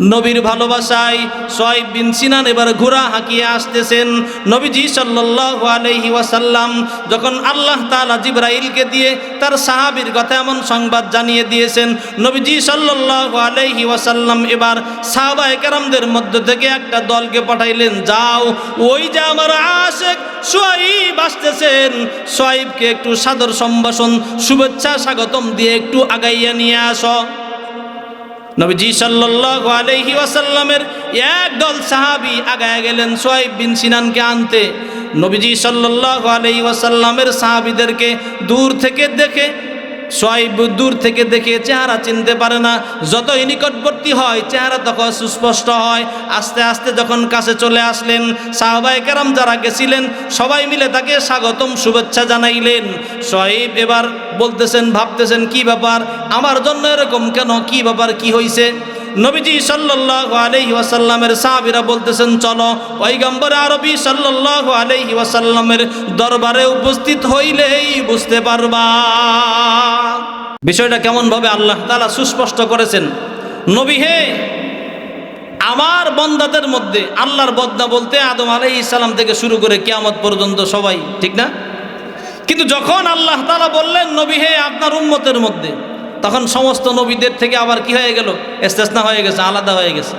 নবীর ভালোবাসায় সুহাইব বিন সিনান এবার ঘোড়া হাঁকিয়ে আসতেছেন। নবীজি সাল্লাল্লাহু আলাইহি ওয়াসাল্লাম যখন আল্লাহ তাআলা জিবরাইলকে দিয়ে তার সাহাবীর কথা এমন সংবাদ জানিয়ে দিয়েছেন, নবীজি সাল্লাল্লাহু আলাইহি ওয়াসাল্লাম এবার সাহাবায়ে কেরামদের মধ্য থেকে একটা দলকে পাঠাইলেন, যাও ওই যে আমার আশিক সুহাইব আসতেছেন, সুহাইবকে একটু সাদর সম্ভাষণ শুভেচ্ছা স্বাগতম দিয়ে একটু আগাইয়া নিয়ে আসো। নবীজি সাল্লাল্লাহু আলাইহি ওয়াসাল্লামের একদল সাহাবী আগায় গেলেন সুহাইব বিন সিনানকে আনতে। নবীজি সাল্লাল্লাহু আলাইহি ওয়াসাল্লামের সাহাবীদেরকে দূর থেকে দেখে সুহাইব দূর থেকে দেখে চেহারা চিনতে পারে না, যতই নিকটবর্তী হয় চেহারা তখন সুস্পষ্ট হয়। আস্তে আস্তে যখন কাছে চলে আসলেন, সাহাবায়ে কেরাম যারা গেছিলেন সবাই মিলে তাকে স্বাগতম শুভেচ্ছা জানাইলেন। সুহাইব এবার বলতেছেন, ভাবতেছেন কি ব্যাপার, আমার জন্য এরকম কেন, কি ব্যাপার, কি হয়েছে? নবীজি সাল্লাল্লাহু আলাইহি ওয়াসাল্লামের সাহাবীরা বলতেছেন, চলো পয়গম্বর আরবি সাল্লাল্লাহু আলাইহি ওয়াসাল্লামের দরবারে উপস্থিত হইলেই বুঝতে পারবা। বিষয়টা কেমন ভাবে আল্লাহ তাআলা সুস্পষ্ট করেছেন। নবী হে, আমার বান্দাদের মধ্যে আল্লাহর বন্দা বলতে আদম আলাইহিস সালাম থেকে শুরু করে কিয়ামত পর্যন্ত সবাই, ঠিক না? কিন্তু যখন আল্লাহ তাআলা বললেন নবী হে আপনার উম্মতের মধ্যে, তখন সমস্ত নবীদের থেকে আবার কি হয়ে গেল? ইস্তেসনা হয়ে গেছে, আলাদা হয়ে গেছে।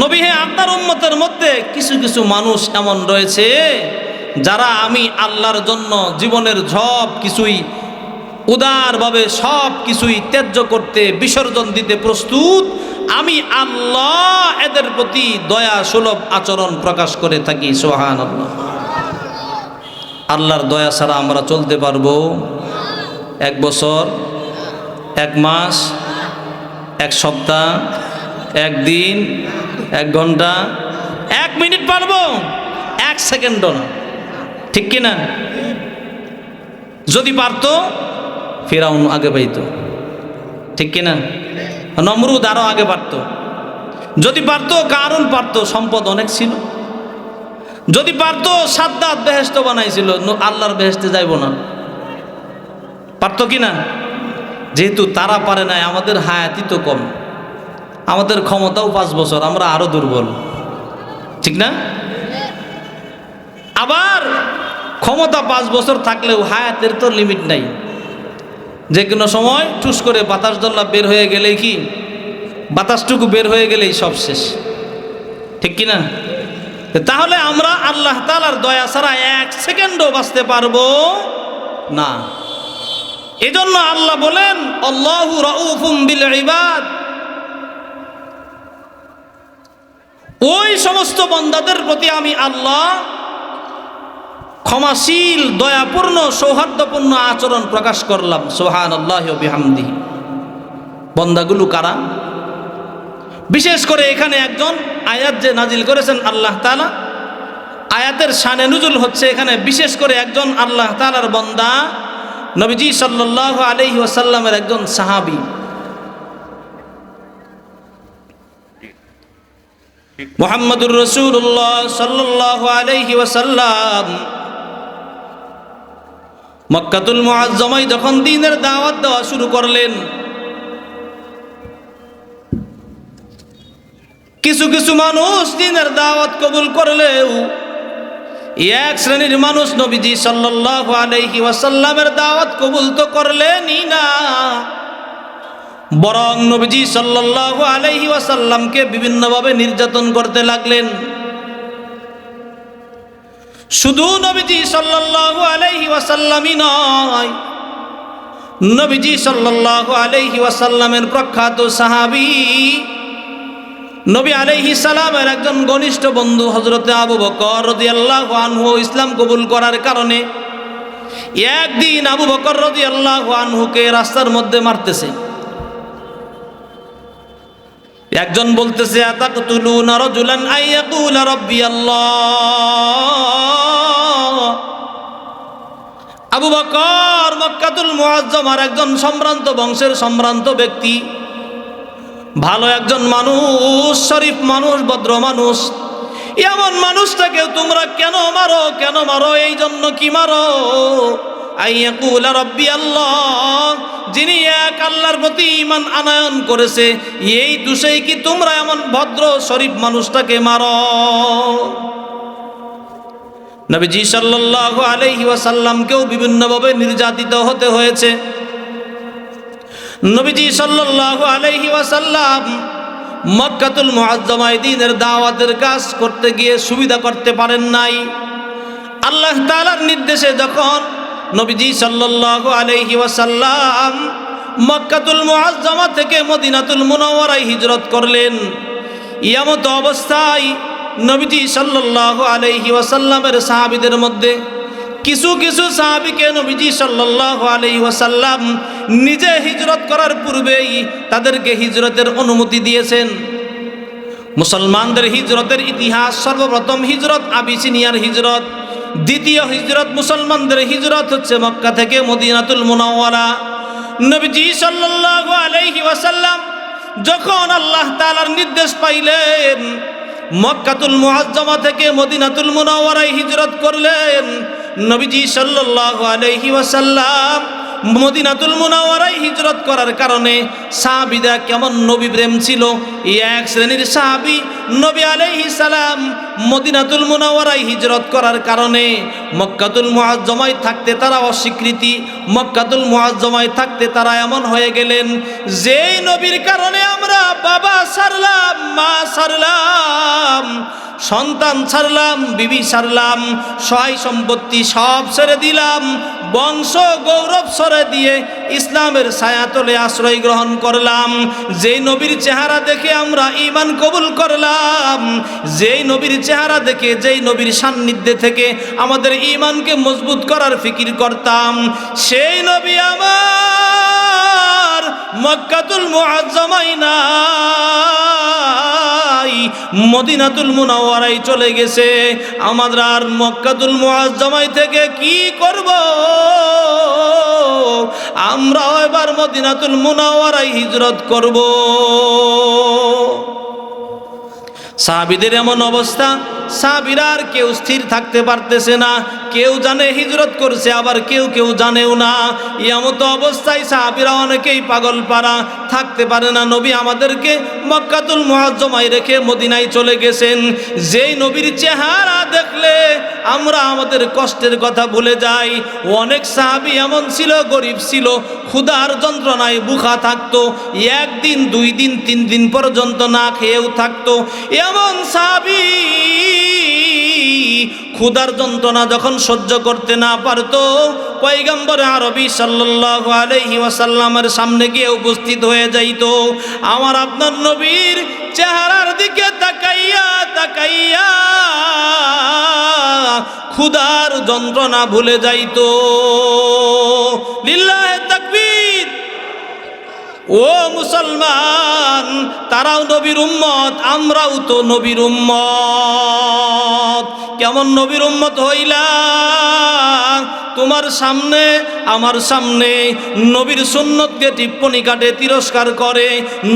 নবী হে আপনার উম্মতের মধ্যে কিছু কিছু মানুষ এমন রয়েছে যারা আমি আল্লাহর জন্য জীবনের সব কিছুই উদারভাবে সব কিছুই ত্যায্য করতে বিসর্জন দিতে প্রস্তুত। আমি আল্লাহ এদের প্রতি দয়া সুলভ আচরণ প্রকাশ করে থাকি। সুবহানাল্লাহ। আল্লাহর দয়া ছাড়া আমরা চলতে পারবো? 1 বছর, 1 মাস, 1 সপ্তাহ, 1 দিন, 1 ঘন্টা, 1 মিনিট পারবো? 1 সেকেন্ডও না, ঠিক কিনা? যদি পারতো ফিরাউন আগে পাইতো, ঠিক কিনা? নমরুদ আরো আগে পারতো। যদি পারতো কারুন পারতো, সম্পদ অনেক ছিল। যদি পারতো সাদ্দাত বেহেশত বানাইছিল, আল্লাহর বেহেশতে যাইব না, পারতো কিনা? যেহেতু তারা পারে নাই, আমাদের হায়াতি তো কম, আমাদের ক্ষমতাও 5 বছর, আমরা আরো দুর্বল, ঠিক না? আবার ক্ষমতা 5 বছর থাকলেও হায়াতের তো লিমিট নাই। যে কোনো সময় টুস করে বাতাস দল্লা বের হয়ে গেলেই কি, বাতাসটুকু বের হয়ে গেলেই সব শেষ, ঠিক কিনা? তাহলে আমরা আল্লাহ তাআলার দয়া ছাড়া 1 সেকেন্ডও বাঁচতে পারবো না। এজন্য আল্লাহ বলেন, আল্লাহু রাউফুম বিল ইবাদ। ওই সমস্ত বান্দাদের প্রতি আমি আল্লাহ ক্ষমাশীল, দয়াপূর্ণ, সৌহার্দ্যপূর্ণ আচরণ প্রকাশ করলাম। সুবহানাল্লাহি ওয়া বিহামদিহি। বান্দাগুলো কারা? বিশেষ করে এখানে একজন আয়াত যে নাজিল করেছেন আল্লাহ তাআলা, আয়াতের শানে নুজুল হচ্ছে এখানে বিশেষ করে একজন আল্লাহ তাআলার বান্দা, নবীজি সাল্লাল্লাহু আলাইহি ওয়াসাল্লামের একজন সাহাবী। মুহাম্মদুর রাসূলুল্লাহ সাল্লাল্লাহু আলাইহি ওয়াসাল্লাম মক্কাতুল মুআজ্জামায় যখন দ্বীনের দাওয়াত দেওয়া শুরু করলেন, কিছু কিছু মানুষ দ্বীনের দাওয়াত কবুল করলেও এক শ্রেণীর মানুষ নবীজি সাল্লাল্লাহু আলাইহি ওয়াসাল্লামের দাওয়াত কবুল তো করলেনই না, বরং নবীজি সাল্লাল্লাহু আলাইহি ওয়াসাল্লামকে বিভিন্নভাবে নির্যাতন করতে লাগলেন। শুধু নবীজি সাল্লাল্লাহু আলাইহি ওয়াসাল্লামই নয়, নবীজি সাল্লাল্লাহু আলাইহি ওয়াসাল্লামের প্রখ্যাত সাহাবী নবী আলাইহিস সালামের একজন ঘনিষ্ঠ বন্ধু হযরতে আবু বকর রাদিয়াল্লাহু আনহু ইসলাম কবুল করার কারণে একদিন আবু বকর রাদিয়াল্লাহু আনহুকে রাস্তার মধ্যে মারতেছে। একজন বলতেছে, আতাকতুলুনা রাজুলান আইয়াকুলা রাব্বি আল্লাহ। আবু বকর মক্কাতুল মুআজ্জামার একজন সম্ভ্রান্ত বংশের সম্ভ্রান্ত ব্যক্তি, ভালো একজন মানুষ, শরীফ মানুষ, ভদ্র মানুষ। এমন মানুষটাকে তোমরা কেন মারো, কেন মারো, এই জন্য কি মারো? আইয়াকুলা রাব্বি আল্লাহ, যিনি এক আল্লাহর প্রতি ঈমান আনয়ন করেছে, এই দোষেই কি তোমরা এমন ভদ্র শরীফ মানুষটাকে মারো? নবীজি সাল্লাল্লাহু আলাইহি ওয়াসাল্লামকেও বিভিন্নভাবে নির্যাতিত হতে হয়েছে। নবীজি সাল্লাল্লাহু আলাইহি ওয়াসাল্লাম মক্কাতুল মুআজ্জামায় দ্বীনের দাওয়াতের কাজ করতে গিয়ে সুবিধা করতে পারেন নাই। আল্লাহ তাআলার নির্দেশে যখন নবীজি সাল্লাল্লাহু আলাইহি ওয়াসাল্লাম মক্কাতুল মুআজ্জামা থেকে মদিনাতুল মুনাওয়ারায় হিজরত করলেন, এমত অবস্থায় নবীজি সাল্লাল্লাহু আলাইহি ওয়াসাল্লামের সাহাবীদের মধ্যে কিছু কিছু সাহাবীকে নবীজি সাল্লাল্লাহু আলাইহি ওয়াসাল্লাম নিজে হিজরত করার পূর্বেই তাদেরকে হিজরতের অনুমতি দিয়েছেন। মুসলমানদের হিজরতের ইতিহাস, সর্বপ্রথম হিজরত আবিসিনিয়ার হিজরত, দ্বিতীয় হিজরত মুসলমানদের হিজরত হচ্ছে মক্কা থেকে মদিনাতুল মুনাওয়ারা। নবীজি সাল্লাল্লাহু আলাইহি ওয়াসাল্লাম যখন আল্লাহ তাআলার নির্দেশ পাইলেন মক্কাতুল মুআজ্জামা থেকে মদিনাতুল মুনাওয়ারায় হিজরত করলেন। নবীজি সাল্লাল্লাহু আলাইহি ওয়াসাল্লাম মদিনাতুল মুনাওয়ারায় হিজরত করার কারণে সাহাবীরা কেমন নবী প্রেম ছিল। এক শ্রেণীর সাহাবী নবী আলাইহিস সালাম মদিনাতুল মুনাওয়ারায় হিজরত করার কারণে মক্কাতুল মুআজ্জামায় থাকতে তারা অস্বীকৃতি, মক্কাতুল মুআজ্জামায় থাকতে তারা এমন হয়ে গেলেন যেই নবীর কারণে আমরা বাবা ছাড়লাম, মা ছাড়লাম, সন্তান ছাড়লাম, বিবি ছাড়লাম, সহায় সম্পত্তি সব ছেড়ে দিলাম, বংশ গৌরব ছেড়ে দিয়ে ইসলামের ছায়াতলে আশ্রয় গ্রহণ করলাম। যেই নবীর চেহারা দেখে আমরা ঈমান কবুল করলাম, যেই নবীর চেহারা দেখে, যেই নবীর সান্নিধ্যে থেকে আমাদের ঈমানকে মজবুত করার ফিকির করতাম, সেই নবী আমার মক্কাতুল মুআজ্জামায় নাই, মদিনাতুল মুনাওয়ারায় চলে গেছে। আমরা আর মক্কাতুল মুআজ্জামায় থেকে কি করব? আমরা এবার মদিনাতুল মুনাওয়ারায় হিজরত করব। সাহাবীদের এমন অবস্থা, সাহাবীরা আর কেউ স্থির থাকতে পারতেছে না। কেউ জানে হিজরত করছে, আবার কেউ কেউ জানেও না। এমত অবস্থায় সাহাবীরা অনেকেই পাগল পারা, থাকতে পারে না। নবী আমাদেরকে মক্কাতুল মুআজ্জামায় রেখে মদিনায় চলে গেছেন। যেই নবীর চেহারা দেখলে আমরা আমাদের কষ্টের কথা ভুলে যাই। অনেক সাহাবী এমন ছিল, গরিব ছিল, ক্ষুধার যন্ত্রণায় বুখা থাকতো, একদিন, 2 দিন, 3 দিন পর্যন্ত না খেয়েও থাকতো। এমন সাহাবী ক্ষুধার যন্ত্রণা যখন সহ্য করতে না পারতো, পয়গম্বর আরবি সাল্লাল্লাহু আলাইহি ওয়াসাল্লামের সামনে গিয়ে উপস্থিত হয়ে যাইতো। আমার আপনার নবীর চেহারার দিকে তাকাইয়া তাকাইয়া ক্ষুধার যন্ত্রণা ভুলে যাইতো। লিল্লাহে তাকবীর। ও মুসলমান, তারাও নবীর উম্মত, আমরাও তো নবীর উম্মত। কেমন নবীর উম্মত হইলা? তোমার সামনে, আমার সামনে নবীর সুন্নতকে টিপ্পনি কাটে, তিরস্কার করে,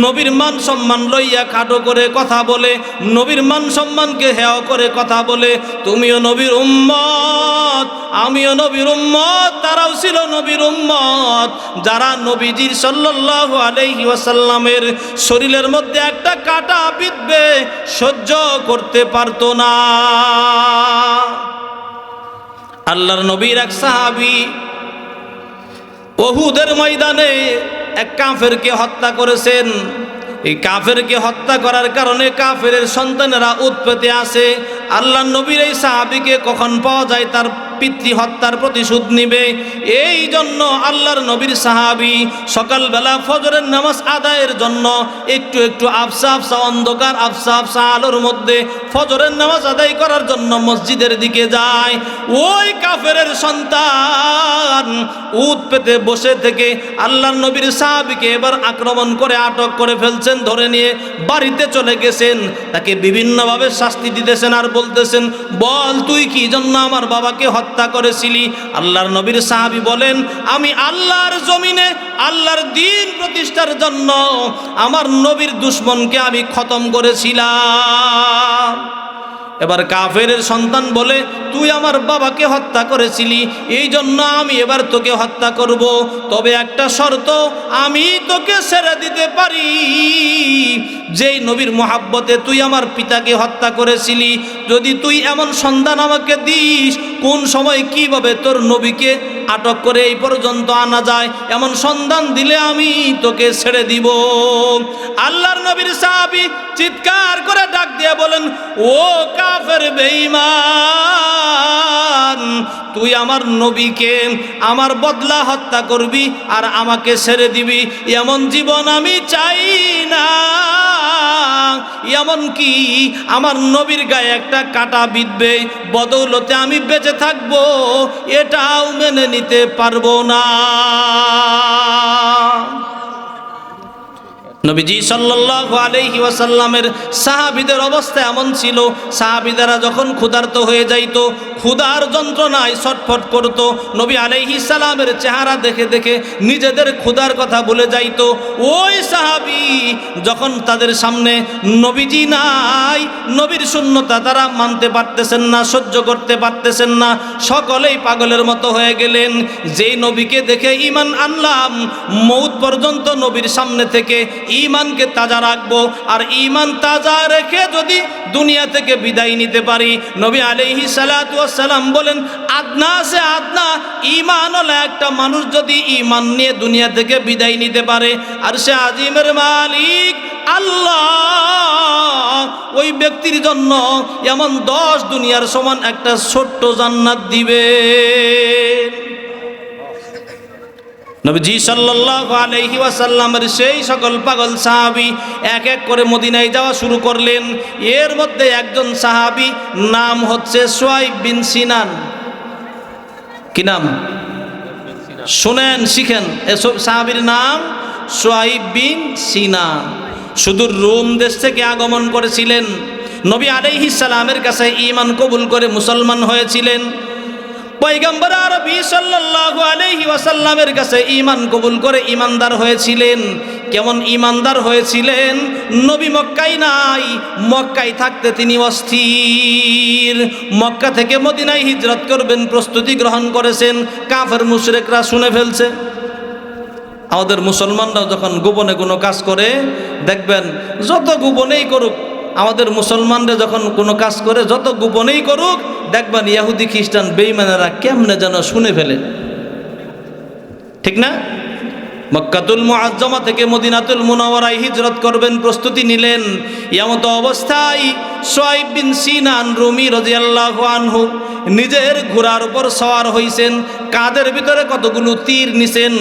নবীর মান সম্মান লইয়া খাটো করে কথা বলে, নবীর মান সম্মানকে হেয় করে কথা বলে। তুমিও নবীর উম্মত, আমিও নবীর উম্মত, তারাও ছিল নবীর উম্মত। যারা নবীজির সাল্লাল্লাহু আলাইহি ওয়াসাল্লামের শরীরের মধ্যে একটা কাঁটা বিঁধবে সহ্য করতে পারতো না। আল্লাহর নবীর এক সাহাবী উহুদের ময়দানে এক কাফেরকে হত্যা করেছেন। এই কাফেরকে হত্যা করার কারণে কাফেরের সন্তানেরা উৎপেতে আসে। আল্লাহর নবীর এই সাহাবীকে কখন পাওয়া যায় তার পিতৃ হত্যার প্রতিশোধ নিবে। এই জন্য আল্লাহর নবীর সাহাবী সকালবেলা ফজরের নামাজ আদায়ের জন্য একটু একটু আফসা আফসা অন্ধকার, আফসা আফসা আলোর মধ্যে ফজরের নামাজ আদায় করার জন্য মসজিদের দিকে যায়। ওই কাফেরের সন্তান উট পেতে বসে থেকে আল্লাহর নবীর সাহাবীকে এবার আক্রমণ করে আটক করে ফেলছেন, ধরে নিয়ে বাড়িতে চলে গেছেন। তাকে বিভিন্নভাবে শাস্তি দিতেছেন আর বলতেছেন, বল তুই কি জন্য আমার বাবাকে হত্যা করেছিলি? আল্লাহর নবীর সাহাবী বলেন, আমি আল্লাহর জমিনে আল্লাহর দ্বীন প্রতিষ্ঠার জন্য আমার নবীর দুশমনকে আমি খতম করেছিলাম। এবার কাফেরের সন্তান বলে, তুই আমার বাবাকে হত্যা করেছিলি, এই জন্য আমি এবার তোকে হত্যা করব। তবে একটা শর্ত, আমি তোকে ছেড়ে দিতে পারি। যেই নবীর মোহাব্বতে তুই আমার পিতাকে হত্যা করেছিলি, যদি তুই এমন সন্ধান আমাকে দিস কোন সময় কিভাবে তোর নবীকে আটক করে এই পর্যন্ত আনা যায়, এমন সন্ধান দিলে আমি তোকে ছেড়ে দিব। আল্লাহর নবীর সাহাবী চিৎকার করে ডাক দিয়ে বলেন, ও কাফের বেঈমান, তুই আমার নবীকে আমার বদলা হত্যা করবি আর আমাকে ছেড়ে দিবি, এমন জীবন আমি চাই না। এমন কি আমার নবীর গায়ে একটা কাঁটা বিঁধবে, বদৌলতে আমি বেঁচে থাকবো, এটাও মেনে নিতে পারবো না। নবীজি সাল্লাল্লাহু আলাইহি ওয়াসাল্লামের সাহাবীদের অবস্থা এমন ছিল, সাহাবীরা যখন ক্ষুধার্ত হয়ে যাইত, ক্ষুধার যন্ত্রণায় ছটফট করত, নবী আলাইহিস সালামের চেহারা দেখে দেখে নিজেদের ক্ষুধার কথা ভুলে যাইত। ওই সাহাবী যখন তাদের সামনে নবীজি নাই, নবীর শূন্যতা তারা মানতে পারতেছেন না, সহ্য করতে পারতেছেন না, সকলেই পাগলের মতো হয়ে গেলেন। যেই নবীকে দেখে ঈমান আনলাম, মৌত পর্যন্ত নবীর সামনে থেকে ঈমানকে তাজা রাখবো, আর ঈমান তাজা রেখে যদি দুনিয়া থেকে বিদায় নিতে পারি, নবী আলাইহিস সালাতু ওয়াস সালাম বলেন, আদনা সে আদনা ঈমান হলো একটা মানুষ যদি ঈমান নিয়ে দুনিয়া থেকে বিদায় নিতে পারে, আর সে আজিমের মালিক আল্লাহ ওই ব্যক্তির জন্য এমন 10 দুনিয়ার সমান একটা ছোট্ট জান্নাত দিবে। নবীজি সাল্লাল্লাহু আলাইহি ওয়াসাল্লামের সেই সকল পাগল সাহাবী এক এক করে মদিনায় যাওয়া শুরু করলেন। এর মধ্যে একজন সাহাবী নাম হচ্ছে সুয়াইব বিন সিনান। কি নাম? শুনেন, শিখেন, এসব সাহাবীর নাম সুয়াইব বিন সিনান। সুদূর রোম দেশ থেকে আগমন করেছিলেন, নবী আলাইহিস সালামের কাছে ঈমান কবুল করে মুসলমান হয়েছিলেন। পয়গম্বর আরবি সাল্লাল্লাহু আলাইহি ওয়াসাল্লামের কাছে ঈমান কবুল করে ঈমানদার হয়েছিলেন। কেমন ঈমানদার হয়েছিলেন? নবী মক্কায় নাই, মক্কায় থাকতে তিনি অস্থির। মক্কা থেকে মদিনায় হিজরত করবেন প্রস্তুতি গ্রহণ করেছেন। কাফের মুশরিকরা শুনে ফেলছে। আমাদের মুসলমানরাও যখন গোপনে কোনো কাজ করে, দেখবেন যত গোপনেই করুক, আমাদের মুসলমানরা যখন কোনো কাজ করে যত গোপনেই করুক, দেখবেন ইহুদি খ্রিস্টান বেঈমানেরা কেমনে যেন শুনে ফেলে, ঠিক না? মক্কাতুল মুআজ্জামা থেকে মদিনাতুল মুনাওয়ারায় হিজরত করবেন প্রস্তুতি নিলেন। এমত অবস্থায় সুয়াইব বিন সিনান রুমি রাদিয়াল্লাহু আনহু নিজের ঘোড়ার উপর সওয়ার হইছেন, কাঁধের ভিতরে কতগুলো তীর নিছেন,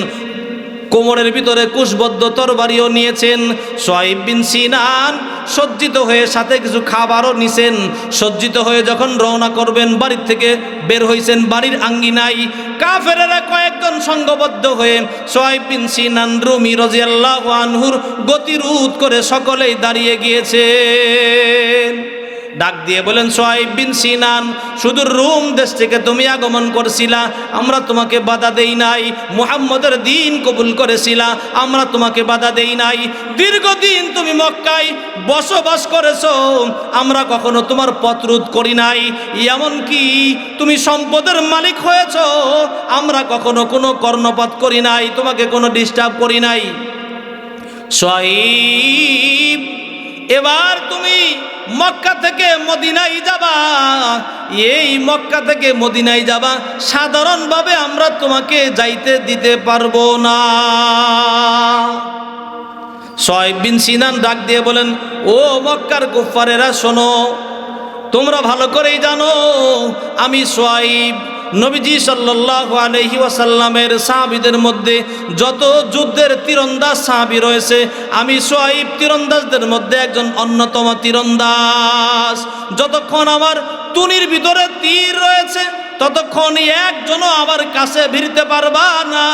কোমরের ভিতরে কুশবদ্ধ তরবারিও নিয়েছেন। সুয়াইব বিন সিনান সজ্জিত হয়ে সাথে কিছু খাবারও নিছেন। সজ্জিত হয়ে যখন রওনা করবেন, বাড়ির থেকে বের হইছেন, বাড়ির আঙ্গিনায় কাফেরেরা কয়েকজন সংঘবদ্ধ হয়ে সুয়াইব বিন সিনান রুমি রাদিয়াল্লাহু আনহুর গতিরোধ করে সকলেই দাঁড়িয়ে গিয়েছেন। ডাক দিয়ে বলেন, সুয়াইব বিন সিনান, সুদূর রোম দেশ থেকে তুমি আগমন করছিলা, আমরা তোমাকে বাধা দেই নাই। মুহাম্মদের দিন কবুল করেছিলা, আমরা তোমাকে বাধা দেই নাই। দীর্ঘদিন তুমি মক্কায় বসবাস করেছো, আমরা কখনো তোমার পথ রোধ করি নাই। এমনকি তুমি সম্পদের মালিক হয়েছো, আমরা কখনো কোনো কর্ণপাত করি নাই, তোমাকে কোনো ডিস্টার্ব করি নাই। সুয়াইব, এবার তুমি মক্কা থেকে মদিনায় যাবা। এই মক্কা থেকে মদিনায় যাবা, সাধারণভাবে আমরা তোমাকে যাইতে দিতে পারবো না। সুয়াইব বিন সিনান ডাক দিয়ে বলেন, ও মক্কার কুফারেরা শোনো, তোমরা ভালো করেই জানো আমি সুয়াইব নবীজি সাল্লাল্লাহু আলাইহি ওয়াসাল্লামের সাহাবীদের মধ্যে যত যুদ্ধের তীরন্দাজ সাহাবী রয়েছে, আমি সুয়াইব তীরন্দাজদের মধ্যে একজন অন্যতম তীরন্দাজ। যতক্ষণ আমার তুনির ভিতরে তীর রয়েছে, ততক্ষণ একজনও আমার কাছে ভিড়তে পারবা না।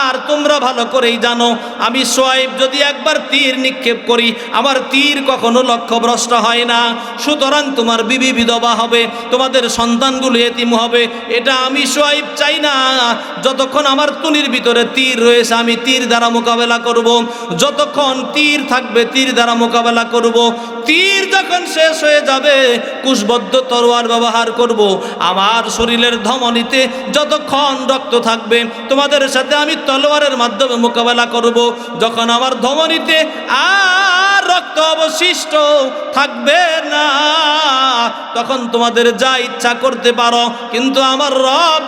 আর তোমরা ভালো করেই জানো আমি সুয়াইব যদি একবার তীর নিক্ষেপ করি, আমার তীর কখনো লক্ষ্যভ্রষ্ট হয় না। সুতরাং তোমার বিবি বিধবা হবে, তোমাদের সন্তানগুলো এতিম হবে, এটা আমি সুয়াইব চাই না। যতক্ষণ আমার তুনির ভিতরে তীর রয়েছে, আমি তীর দ্বারা মোকাবেলা করব। যতক্ষণ তীর থাকবে তীর দ্বারা মোকাবেলা করব। তীর যখন শেষ হয়ে যাবে, কুশবদ্ধ তরোয়ার ব্যবহার করব। আমার শরীরের ধমনীতে যতক্ষণ রক্ত থাকবে তোমাদের সাথে আমি তলোয়ারের মাধ্যমে মোকাবেলা করব। যখন আমার ধমনীতে আর রক্ত অবশিষ্ট থাকবে না, তখন তোমাদের যা ইচ্ছা করতে পারো। কিন্তু আমার রব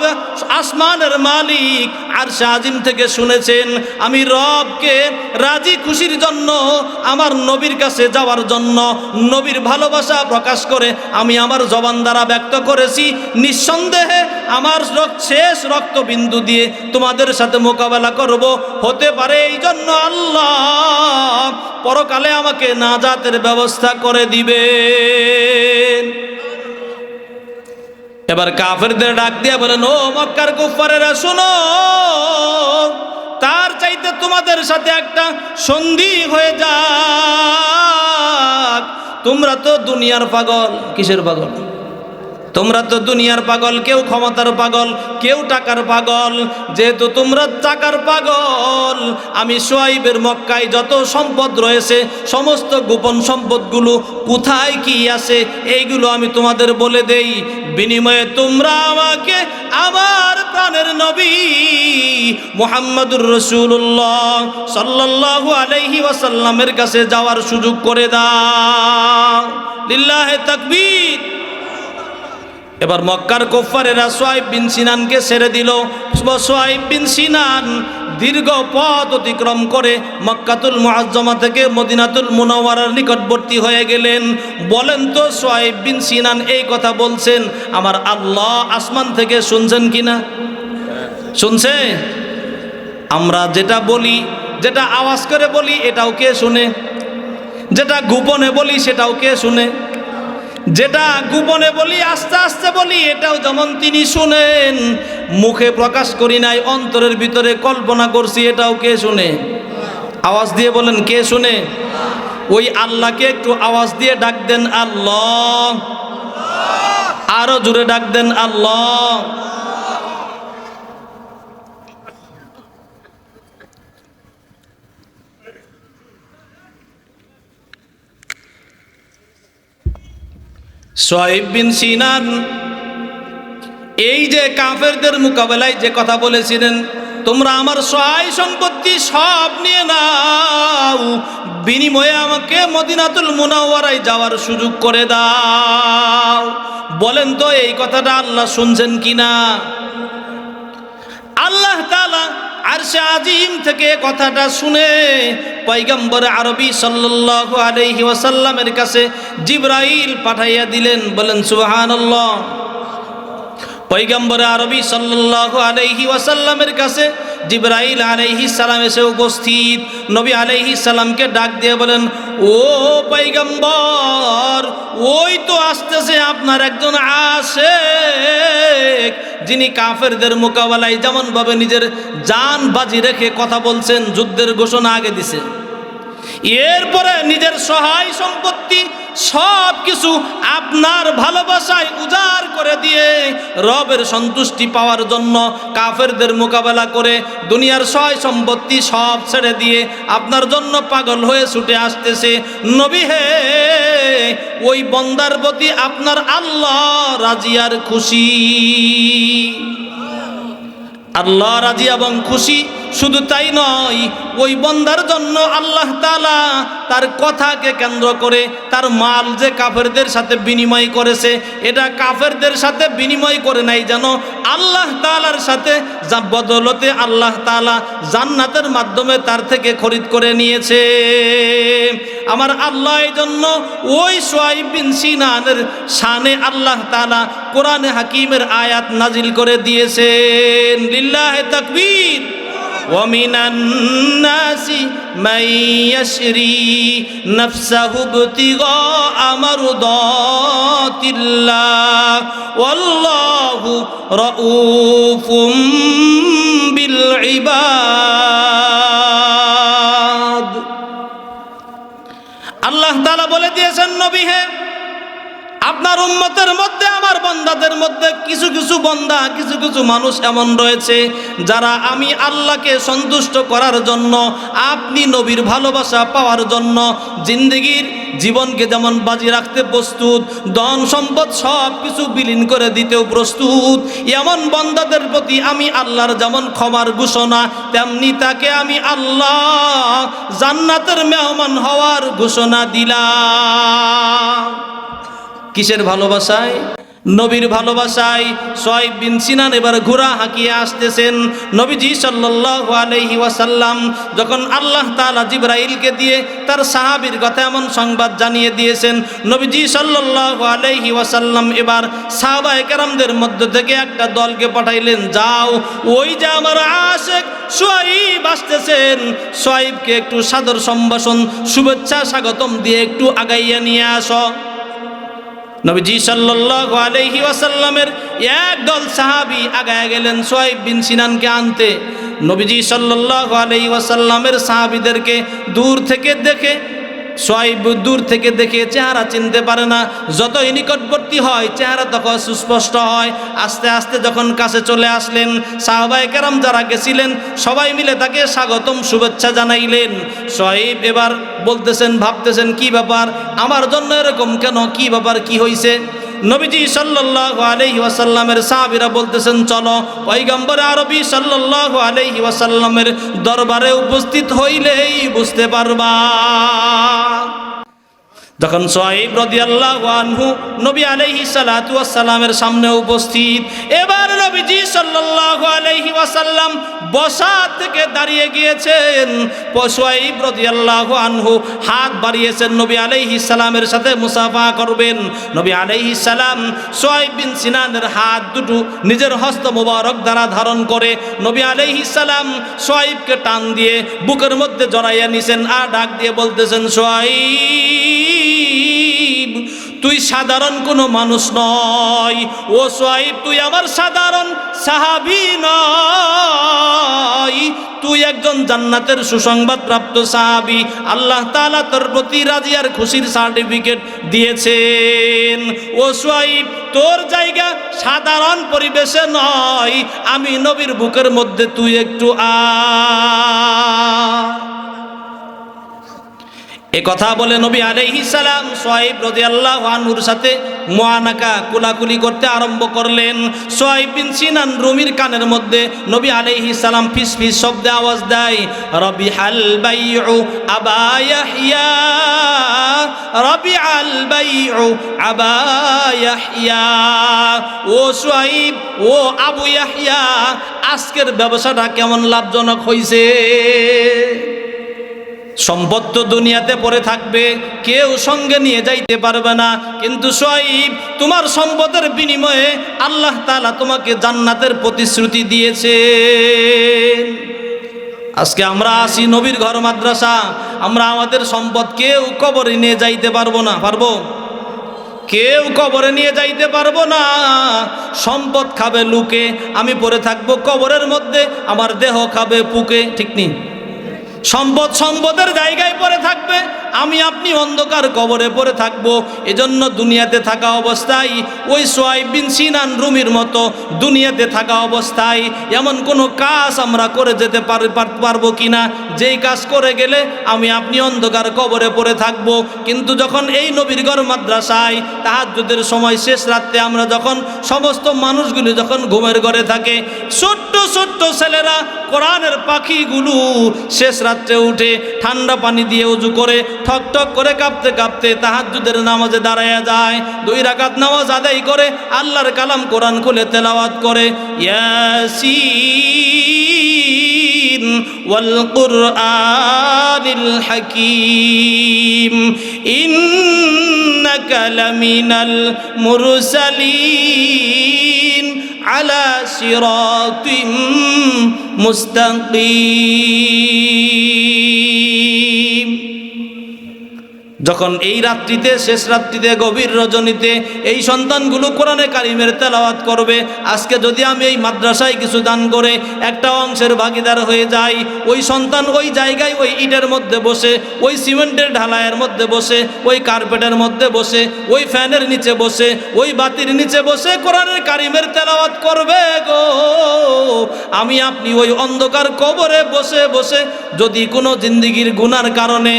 আসমানের মালিক আরশে আজিম থেকে শুনেছেন, আমি রবকে রাজি খুশির জন্য, আমার নবীর কাছে যাওয়ার জন্য, নবীর ভালোবাসা প্রকাশ করে আমি আমার জবান দ্বারা ব্যক্ত করেছি, নিঃসন্দেহে আমার শেষ রক্তবিন্দু দিয়ে তোমাদের সাথে মোকাবেলা করব। হতে পারে এই জন্য আল্লাহ পরকালে আমাকে নাজাতের ব্যবস্থা করে দিবেন। এবার কাফেরদের ডাক দিয়ে বলেন, ও মক্কার কুফারেরা শোনো, তার চাইতে তোমাদের সাথে একটা সন্ধি হয়ে যাক। তোমরা তো দুনিয়ার পাগল। কিসের পাগল? তোমরা তো দুনিয়ার পাগল, কেউ ক্ষমতার পাগল, কেউ টাকার পাগল। যেহেতু তোমরা টাকার পাগল, আমি শুআইবের মক্কায় যত সম্পদ রয়েছে, সমস্ত গোপন সম্পদগুলো কোথায় কি আছে এইগুলো আমি তোমাদের বলে দেই। বিনিময়ে তোমরা আমাকে আমার প্রাণের নবী মুহাম্মদুর রাসূলুল্লাহ সাল্লাল্লাহু আলাইহি ওয়াসাল্লামের কাছে যাওয়ার সুযোগ করে দাও। লিল্লাহি তাকবীর। এবার মক্কার কুফারেরা সুহাইব বিন সিনানকে ছেড়ে দিল। সুহাইব বিন সিনান দীর্ঘ পথ অতিক্রম করে মক্কাতুল মুআজ্জমা থেকে মদিনাতুল মুনাওয়ারার নিকটবর্তী হয়ে গেলেন। বলেন তো সুহাইব বিন সিনান এই কথা বলছেন, আমার আল্লাহ আসমান থেকে শুনছেন কিনা? শুনছে? আমরা যেটা বলি, যেটা আওয়াজ করে বলি, এটাও কে শুনে? যেটা গোপনে বলি সেটাও কে শুনে? যেটা গোপনে বলি, আস্তে আস্তে বলি, এটাও যেমন তিনি শুনেন। মুখে প্রকাশ করি নাই, অন্তরের ভিতরে কল্পনা করছি, এটাও কে শুনে? আওয়াজ দিয়ে বলেন, কে শুনে? ওই আল্লাহকে একটু আওয়াজ দিয়ে ডাক দেন, আল্লাহ। আরো জোরে ডাক দেন, আল্লাহ। সুহাইব বিন সিনান এই যে কাফেরদের মোকাবেলায় যে কথা বলেছিলেন, তোমরা আমার সহায় সম্পত্তি সব নিয়ে নাও, বিনিময়ে আমাকে মদিনাতুল মুনাওয়ারায় যাওয়ার সুযোগ করে দাও। বলেন তো এই কথাটা আল্লাহ শুনছেন কিনা? আল্লাহ তাআলা আরশে আজিম থেকে কথাটা শুনে পয়গম্বর আরবি সাল্লাল্লাহু আলাইহি ওয়াসাল্লামের কাছে জিবরাইল পাঠাইয়া দিলেন। বলেন সুবহানাল্লাহ। পয়গম্বর আরবি সাল্লাল্লাহু আলাইহি ওয়াসাল্লামের কাছে জিবরাইল আলাইহিস সালাম এসে উপস্থিত। নবী আলাইহিস সালামকে ডাক দিয়ে বলেন, ও পয়গম্বর, ওই তো আসতেছে আপনার একজন আশিক, যিনি কাফেরদের মোকাবেলায় যেমন ভাবে নিজের জান বাজি রেখে কথা বলছেন, যুদ্ধের ঘোষণা আগে দিছে, এরপরে নিজের সহায় সম্পত্তি সব কিছু আপনার ভালোবাসায় উজাড় করে দিয়ে রবের সন্তুষ্টি পাওয়ার জন্য কাফেরদের মোকাবেলা করে দুনিয়ার সহায় সম্পত্তি সব ছেড়ে দিয়ে আপনার জন্য পাগল হয়ে ছুটে আসতেছে। নবী হে, ওই বন্দার প্রতি আপনার আল্লাহ রাজি আর খুশি? আল্লাহ রাজি এবং খুশি। শুধু তাই নয়, ওই বন্দার জন্য আল্লাহ তাআলা তার কথাকে কেন্দ্র করে তার মাল যে কাফেরদের সাথে বিনিময় করেছে, এটা কাফেরদের সাথে বিনিময় করে নাই, যেন আল্লাহ তাআলার সাথে যা বদলতে আল্লাহ তাআলা জান্নাতের মাধ্যমে তার থেকে খরিদ করে নিয়েছে। আমার আল্লাহ এই জন্য ওই সুহাইব বিন সিনানের শানে আল্লাহ তাআলা কোরআনে হাকিমের আয়াত নাজিল করে দিয়েছেন। লিল্লাহি তাকবীর। ومن الناس من يشري نفسه ابتغاء مرضات الله والله رؤوف بالعباد। আল্লাহ তাআলা বলে দিয়েছেন, নবী হে, আপনার উম্মতের মধ্যে, আমার বান্দাদের মধ্যে কিছু কিছু বান্দা, কিছু কিছু মানুষ এমন রয়েছে যারা আমি আল্লাহকে সন্তুষ্ট করার জন্য, আপনি নবীর ভালোবাসা পাওয়ার জন্য জিন্দেগির জীবনকে যেমন বাজি রাখতে প্রস্তুত, ধন সম্পদ সব কিছু বিলীন করে দিতেও প্রস্তুত, এমন বান্দাদের প্রতি আমি আল্লাহর যেমন ক্ষমার ঘোষণা, তেমনি তাকে আমি আল্লাহ জান্নাতের মেহমান হওয়ার ঘোষণা দিলাম। কিসের ভালোবাসায়? নবীর ভালোবাসায়। সুহাইব বিন সিনান এবার ঘোড়া হাঁকিয়ে আসতেছেন। নবীজি সাল্লাল্লাহু আলাইহি ওয়াসাল্লাম যখন আল্লাহ তাআলা জিবরাইলকে দিয়ে তার সাহাবীর কথা এমন সংবাদ জানিয়ে দিয়েছেন, নবীজি সাল্লাল্লাহু আলাইহি ওয়াসাল্লাম এবার সাহাবায়ে কেরামদের মধ্য থেকে একটা দলকে পাঠাইলেন, যাও ওই যে আমার আশিক সুহাইব আসতেছেন, সুহাইবকে একটু সাদর সম্ভাষণ শুভেচ্ছা স্বাগতম দিয়ে একটু আগাইয়া নিয়ে আসো। নবীজি সাল্লাল্লাহু আলাইহি ওয়াসাল্লামের একদল সাহাবী আগায় গেলেন সুহাইব বিন সিনানকে আনতে। নবীজি সাল্লাল্লাহু আলাইহি ওয়াসাল্লামের সাহাবীদেরকে দূর থেকে দেখে, সুহাইব দূর থেকে দেখে চেহারা চিনতে পারে না, যতই নিকটবর্তী হয় চেহারা তখন সুস্পষ্ট হয়। আস্তে আস্তে যখন কাছে চলে আসলেন, সাহাবায়ে কেরাম যারা গেছিলেন সবাই মিলে তাকে স্বাগতম শুভেচ্ছা জানাইলেন। সুহাইব এবার বলতেছেন, ভাবতেছেন কি ব্যাপার, আমার জন্য এরকম কেন, কি ব্যাপার, কি হয়েছে? নবীজি সাল্লাল্লাহু আলাইহি ওয়াসাল্লামের সাহাবীরা বলতেছেন, চলো পয়গম্বর আরবি সাল্লাল্লাহু আলাইহি ওয়াসাল্লামের দরবারে উপস্থিত হইলেই বুঝতে পারবা। যখন সুহাইব রাদিয়াল্লাহু আনহু নবী আলাইহিস সালাতু ওয়াস সালামের সামনে উপস্থিত, এবার নবীজি সাল্লাল্লাহু আলাইহি ওয়াসাল্লাম বসা থেকে দাঁড়িয়ে গিয়েছেন। সুহাইব রাদিয়াল্লাহু আনহু হাত বাড়িয়েছেন নবী আলাইহিস সালামের সাথে মুসাফা করবেন। নবী আলাইহিস সালাম সুহাইব বিন সিনানের হাত দুটো নিজের হস্ত মোবারক দ্বারা ধারণ করে নবী আলাইহিস সালাম সুহাইবকে টান দিয়ে বুকের মধ্যে জড়াইয়া নিছেন আর ডাক দিয়ে বলতেছেন, সুহাইব তুই সাধারণ কোনো মানুষ নয়, ও সুহাইব তুই আমার সাধারণ সাহাবী নয়, তুই একজন জান্নাতের সুসংবাদ প্রাপ্ত সাহাবী। আল্লাহ তাআলা তোর প্রতি রাজি আর খুশির সার্টিফিকেট দিয়েছেন। ও সুহাইব তোর জায়গা সাধারণ পরিবেশে নয়, আমি নবীর বুকের মধ্যে তুই একটু এ কথা বলে নবী আলাইহিস সালাম সুহাইব রাদিয়াল্লাহু আনহুর সাথে মুআনাকা কুলাকুলি করতে আরম্ভ করলেন। সুহাইব বিন সিনান রুমির কানের মধ্যে নবী আলাইহিস সালাম ফিস ফিস শব্দে আওয়াজ দেয়, রবিহাল বাইউ আবা ইয়াহইয়া, রবিআল বাইউ আবা ইয়াহইয়া। ও সুহাইব, ও আবু ইয়াহইয়া, আজকের ব্যবসাটা কেমন লাভজনক হইছে? সম্পদ তো দুনিয়াতে পড়ে থাকবে, কেউ সঙ্গে নিয়ে যাইতে পারবে না, কিন্তু সুহাইব তোমার সম্পদের বিনিময়ে আল্লাহ তাআলা তোমাকে জান্নাতের প্রতিশ্রুতি দিয়েছে। আজকে আমরা আসি নবীর ঘর মাদ্রাসা, আমরা আমাদের সম্পদ কেউ কবরে নিয়ে যাইতে পারবো না, পারবো? কেউ কবরে নিয়ে যাইতে পারবো না। সম্পদ খাবে লুকে, আমি পড়ে থাকবো কবরের মধ্যে, আমার দেহ খাবে পুকে, ঠিক নেই? সম্পদ সম্পদের জায়গায় পড়ে থাকবে, আমি আপনি অন্ধকার কবরে পড়ে থাকবো। এজন্য দুনিয়াতে থাকা অবস্থায় ওই সুহাইব বিন সিনান রুমির মতো দুনিয়াতে থাকা অবস্থায় এমন কোনো কাজ আমরা করে যেতে পারবো কিনা, যেই কাজ করে গেলে আমি আপনি অন্ধকার কবরে পড়ে থাকবো। কিন্তু যখন এই নবীর ঘর মাদ্রাসায় তাহাজ্জুদের সময় শেষ রাত্রে আমরা যখন সমস্ত মানুষগুলি যখন ঘুমের ঘরে থাকে, ছোট্ট ছোট্ট ছেলেরা কোরআনের পাখিগুলো শেষ রাত্রে উঠে ঠান্ডা পানি দিয়ে উজু করে ঠক ঠক করে কাঁপতে কাঁপতে তাহাজ্জুদের নামাজে দাঁড়ায়া যায়, 2 রাকাত নামাজ আদায় করে আল্লাহর কালাম কোরআন খুলে তেলাওয়াত করে, ইয়াসিন ওয়াল কুরআনিল হাকীম ইন্নাকা লামিনাল মুরসালিন আলা সিরাতিম মুস্তাকিম। যখন এই রাত্রিতে, শেষ রাত্রিতে, গভীর রজনীতে এই সন্তানগুলো কোরআনে কারিমের তেলাওয়াত করবে, আজকে যদি আমি এই মাদ্রাসায় কিছু দান করে একটা অংশের ভাগিদার হয়ে যাই, ওই সন্তান ওই জায়গায় ওই ইটের মধ্যে বসে, ওই সিমেন্টের ঢালাইয়ের মধ্যে বসে, ওই কার্পেটের মধ্যে বসে, ওই ফ্যানের নিচে বসে, ওই বাতির নিচে বসে কোরআনের কারিমের তেলাওয়াত করবে গো। আমি আপনি ওই অন্ধকার কবরে বসে বসে যদি কোনো জিন্দিগির গুনার কারণে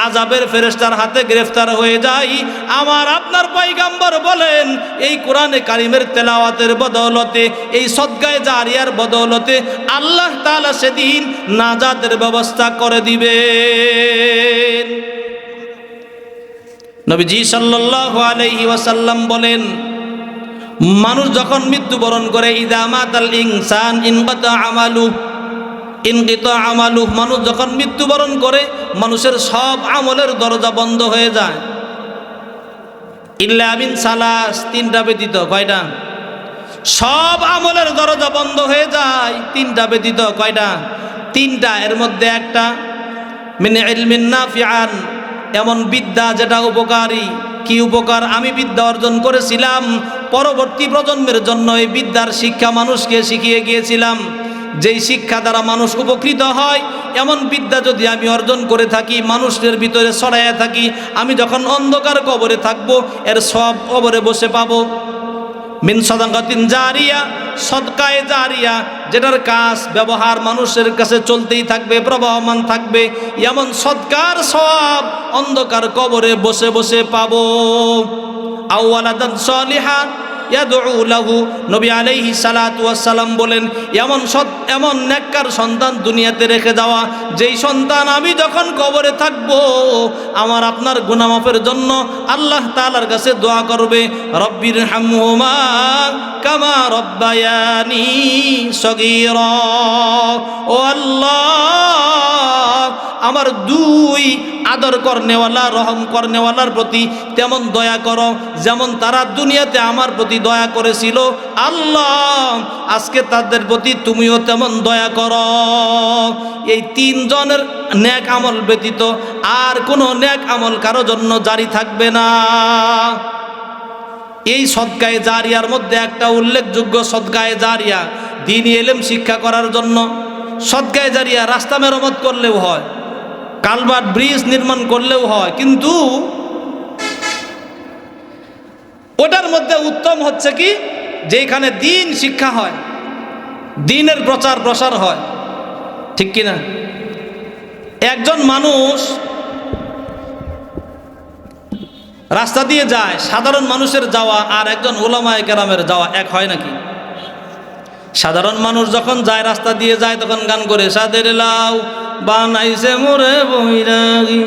আযাবের ফেরেশতা ফেরেশতার হাতে গ্রেফতার হয়ে যায়। আমার আপনার পয়গম্বর বলেন এই কোরআনে কারিমের তেলাওয়াতের বদৌলতে, এই সদকায়ে জারিয়ার বদৌলতে আল্লাহ তাআলা সেদিন নাজাতের ব্যবস্থা করে দিবেন। নবীজি সাল্লাল্লাহু আলাইহি ওয়াসাল্লাম বলেন, মানুষ যখন মৃত্যুবরণ করে, ইদা মাতাল ইনসান ইনকাতা আমালু, মানুষ যখন মৃত্যুবরণ করে মানুষের সব আমলের দরজা বন্ধ হয়ে যায়, ইল্লা মিন সালাস, তিনটা ব্যতীত। কয়টা? সব আমলের দরজা বন্ধ হয়ে যায় তিনটা ব্যতীত। কয়টা? তিনটা। এর মধ্যে একটা মিন ইলমিন নাফিআন, এমন বিদ্যা যেটা উপকারী। কি উপকার? আমি বিদ্যা অর্জন করেছিলাম, পরবর্তী প্রজন্মের জন্য এই বিদ্যার শিক্ষা মানুষকে শিখিয়ে গিয়েছিলাম, যেই শিক্ষা দ্বারা মানুষ উপকৃত হয়, এমন বিদ্যা যদি আমি অর্জন করে থাকি, মানুষের ভিতরে ছড়াইয়া থাকি, আমি যখন অন্ধকার কবরে থাকবো এর সব কবরে বসে পাবো। মিন সাদাকাতিন জারিয়া, সদকায়ে জারিয়া, যেটার কাজ ব্যবহার মানুষের কাছে চলতেই থাকবে, প্রবাহমান থাকবে, এমন সদকার সব অন্ধকার কবরে বসে বসে পাবো। আওয়ালাদান সলিহান ইয়াদউ লাহু, নবী আলাইহিস সালাতু ওয়াস সালাম বলেন, এমন নেককার সন্তান দুনিয়াতে রেখে যাওয়া, যেই সন্তান আমি যখন কবরে থাকব আমার আপনার গুনাহ মাফের জন্য আল্লাহ তাআলার কাছে দোয়া করবে, রব্বির হামহুমা কামা রব্বায়ানি সগীরা। ও আল্লাহ, আমার দুই আদর করনেওয়ালা, রহম করনেওয়ালার প্রতি তেমন দয়া করো যেমন তারা দুনিয়াতে আমার প্রতি দয়া করেছিল। আল্লাহ, আজকে তাদের প্রতি তুমিও তেমন দয়া করো। এই তিনজনের নেক আমল ব্যতীত আর কোনো নেক আমল কারো জন্য জারি থাকবে না। এই সদকায়ে জারিয়ার মধ্যে একটা উল্লেখযোগ্য সদকায়ে জারিয়া, দ্বীনি ইলম শিক্ষা করার জন্য। সদকায়ে জারিয়া রাস্তা মেরামত করলেও হয়, কালভার্ট ব্রিজ নির্মাণ করলেও হয়, কিন্তু ওটার মধ্যে উত্তম হচ্ছে কি, যেখানে দ্বীন শিক্ষা হয়, দ্বীনের প্রচার প্রসার হয়, ঠিক কিনা? একজন মানুষ রাস্তা দিয়ে যায়, সাধারণ মানুষের যাওয়া আর একজন উলামায়ে কেরামের যাওয়া এক হয় নাকি? সাধারণ মানুষ যখন যায়, রাস্তা দিয়ে যায়, তখন গান করে, সাদের লাউ বানাইছে মোরে বৈরাগী।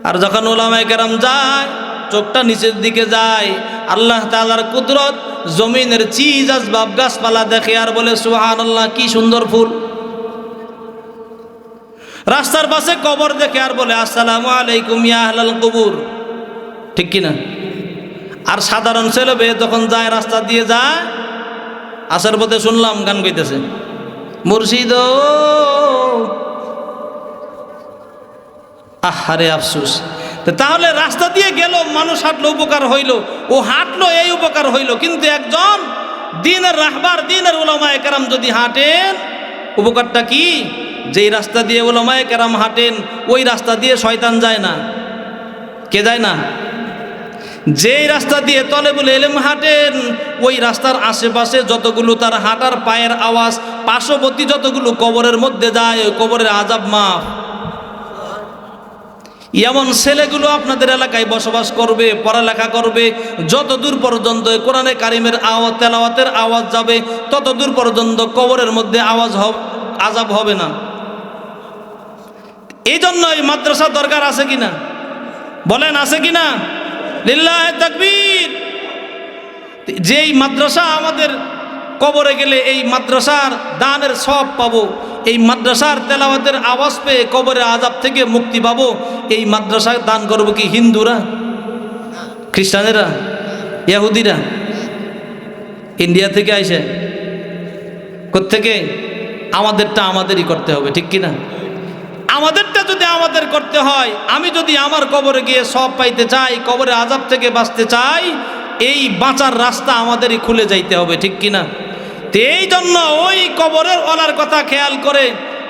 আর যখন উলামায়ে কেরাম যায়, চোখটা নিচের দিকে যায়, আল্লাহ তাআলার কুদরত, জমিনের চিজ আসবাব গাছপালা দেখে আর বলে সুবহানাল্লাহ, কি সুন্দর ফুল। রাস্তার পাশে কবর দেখে আর বলে আসসালামু আলাইকুম ইয়া আহলাল কুবুর, ঠিক কিনা? আর সাধারণ ছেলে মেয়ে যখন যায়, রাস্তা দিয়ে যায়, আসার পথে শুনলাম গান গাইতেছে, মুর্শিদ আহারে আফসোস। তাহলে রাস্তা দিয়ে গেল, মানুষ হাঁটলো, উপকার হইল, ও হাঁটলো, এই উপকার হইল। কিন্তু একজন দ্বীনের রাহবার, দ্বীনের উলামায়ে কেরাম যদি হাঁটেন, উপকারটা কি? যেই রাস্তা দিয়ে উলামায়ে কেরাম হাঁটেন, ওই রাস্তা দিয়ে শয়তান যায় না। কে যায় না? যেই রাস্তা দিয়ে তলেবুল ইলম হাঁটেন, ওই রাস্তার আশেপাশে যতগুলো তার হাঁটার পায়ের আওয়াজ, পার্শ্ববর্তী যতগুলো কবরের মধ্যে যায়, ওই কবরের আযাব মাফ। এমন ছেলেগুলো আপনাদের এলাকায় বসবাস করবে, পড়ালেখা করবে, যতদূর পর্যন্ত কোরআনে কারিমের আওয়াজ, তেলাওয়াতের আওয়াজ যাবে, ততদূর পর্যন্ত কবরের মধ্যে আযাব হবে না। এই জন্য এই মাদ্রাসা দরকার আছে কিনা? বলেন, আছে কিনা? লিল্লাহি তাকবীর। যেই মাদ্রাসা আমাদের কবরে গেলে এই মাদ্রাসার দানের সওয়াব পাবো, এই মাদ্রাসার তেলাওয়াতের আওয়াজ পেয়ে কবরের আযাব থেকে মুক্তি পাবো, এই মাদ্রাসায় দান করবো কি হিন্দুরা, খ্রিস্টানেরা, ইহুদিরা? ইন্ডিয়া থেকে আইসে কোত্থেকে? আমাদেরটা আমাদেরই করতে হবে, ঠিক কিনা? আমাদেরটা যদি আমাদের করতে হয়, আমি যদি আমার কবরে গিয়ে সব পাইতে চাই, কবরের আযাব থেকে বাঁচতে চাই, এই বাঁচার রাস্তা আমাদেরই খুলে যাইতে হবে, ঠিক কিনা? তো এই জন্য ওই কবরের ওলার কথা খেয়াল করে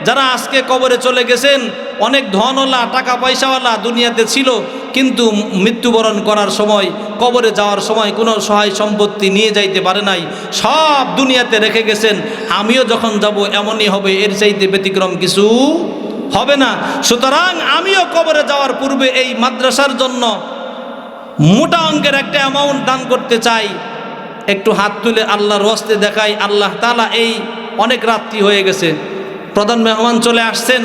যারা আজকে কবরে চলে গেছেন, অনেক ধনওয়ালা, টাকা পয়সাওয়ালা দুনিয়াতে ছিল, কিন্তু মৃত্যুবরণ করার সময়, কবরে যাওয়ার সময় কোনো সহায় সম্পত্তি নিয়ে যাইতে পারে নাই, সব দুনিয়াতে রেখে গেছেন। আমিও যখন যাব এমনই হবে, এর চাইতে ব্যতিক্রম কিছু হবে না। সুতরাং আমিও কবরে যাওয়ার পূর্বে এই মাদ্রাসার জন্য মোটা অঙ্কের একটা অ্যামাউন্ট দান করতে চাই। একটু হাত তুলে আল্লাহর ওয়াস্তে দেখাই, আল্লাহ তাআলা এই অনেক রাত্রি হয়ে গেছে, প্রধান মেহমান চলে আসছেন।